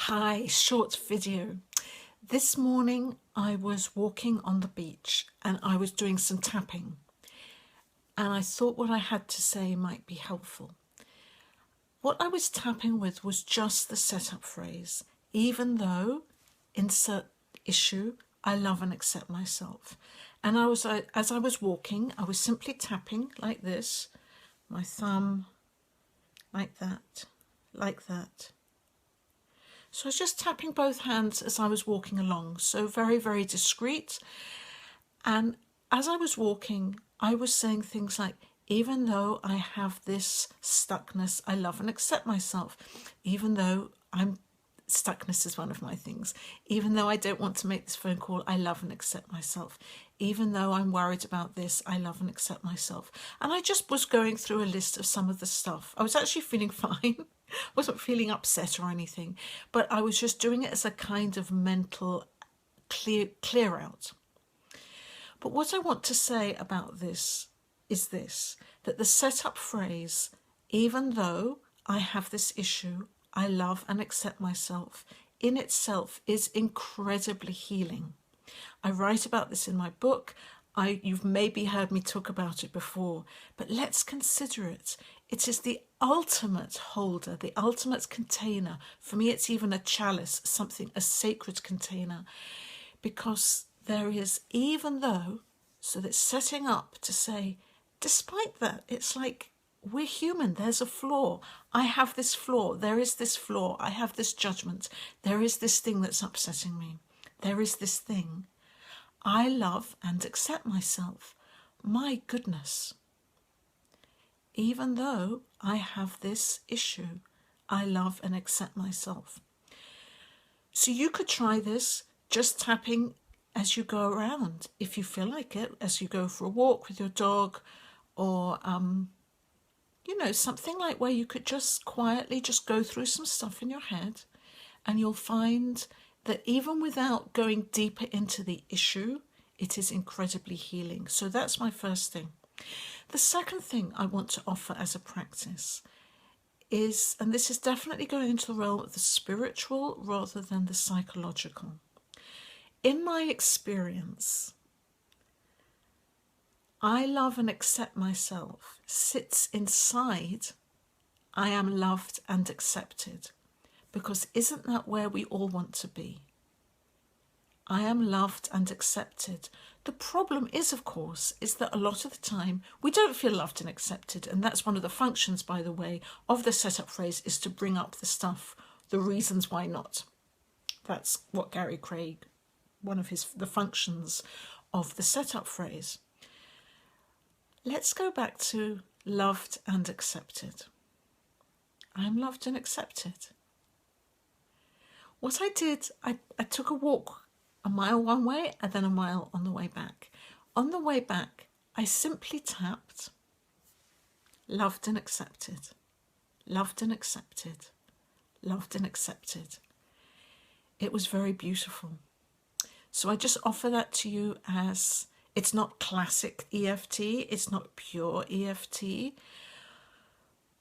Hi, short video. This morning I was walking on the beach and I was doing some tapping, and I thought what I had to say might be helpful. What I was tapping with was just the setup phrase, even though, insert issue, I love and accept myself. And as I was walking, I was simply tapping like this, my thumb, like that, like that. So I was just tapping both hands as I was walking along, so very, very discreet. And as I was walking, I was saying things like, even though I have this stuckness, I love and accept myself. Even though stuckness is one of my things. Even though I don't want to make this phone call, I love and accept myself. Even though I'm worried about this, I love and accept myself. And I just was going through a list of some of the stuff. I was actually feeling fine. Wasn't feeling upset or anything, but I was just doing it as a kind of mental clear out. But what I want to say about this is this, that the setup phrase, even though I have this issue, I love and accept myself, in itself is incredibly healing. I write about this in my book. You've maybe heard me talk about it before, but let's consider it. It is the ultimate holder, the ultimate container. For me, it's even a chalice, a sacred container, because there is, even though, so that's setting up to say, despite that, it's like, we're human, there's a flaw. I have this flaw, there is this flaw, I have this judgment, there is this thing that's upsetting me, there is this thing. I love and accept myself. My goodness. Even though I have this issue, I love and accept myself. So you could try this just tapping as you go around, if you feel like it, as you go for a walk with your dog, or something like where you could just quietly just go through some stuff in your head, and you'll find that even without going deeper into the issue, it is incredibly healing. So that's my first thing. The second thing I want to offer as a practice is, and this is definitely going into the realm of the spiritual rather than the psychological. In my experience, I love and accept myself sits inside I am loved and accepted, because isn't that where we all want to be? I am loved and accepted. The problem is, of course, is that a lot of the time we don't feel loved and accepted. And that's one of the functions, by the way, of the setup phrase, is to bring up the stuff, the reasons why not. That's what Gary Craig, one of the functions of the setup phrase. Let's go back to loved and accepted. I'm loved and accepted. What I did, I took a walk, a mile one way and then a mile on the way back. On the way back, I simply tapped loved and accepted, loved and accepted, loved and accepted. It was very beautiful. So I just offer that to you as, it's not classic EFT, it's not pure EFT,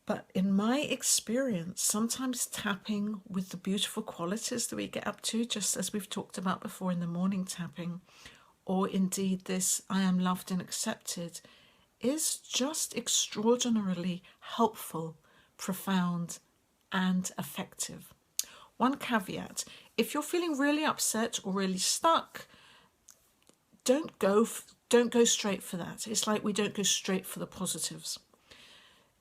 but in my experience, sometimes tapping with the beautiful qualities that we get up to, just as we've talked about before in the morning tapping, or indeed this I am loved and accepted, is just extraordinarily helpful, profound, and effective. One caveat, if you're feeling really upset or really stuck, don't go straight for that. It's like we don't go straight for the positives.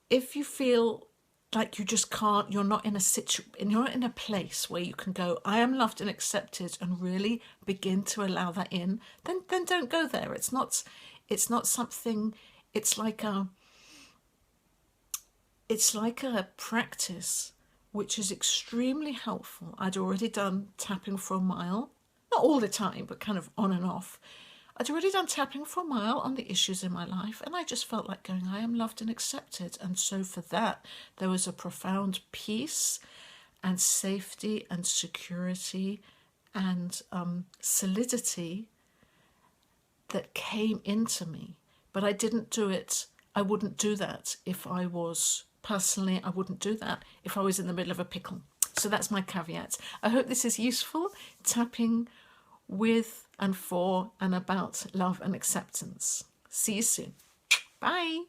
If you feel like you just can't, you're not in a place where you can go, I am loved and accepted, and really begin to allow that in, then don't go there. It's not something, it's like a practice which is extremely helpful. I'd already done tapping for a mile, not all the time, but kind of on and off. I'd already done tapping for a mile on the issues in my life, and I just felt like going, I am loved and accepted. And so for that, there was a profound peace and safety and security and solidity that came into me. But I didn't do it. I wouldn't do that if I was, personally, I wouldn't do that if I was in the middle of a pickle. So that's my caveat. I hope this is useful, tapping with and for and about love and acceptance. See you soon. Bye.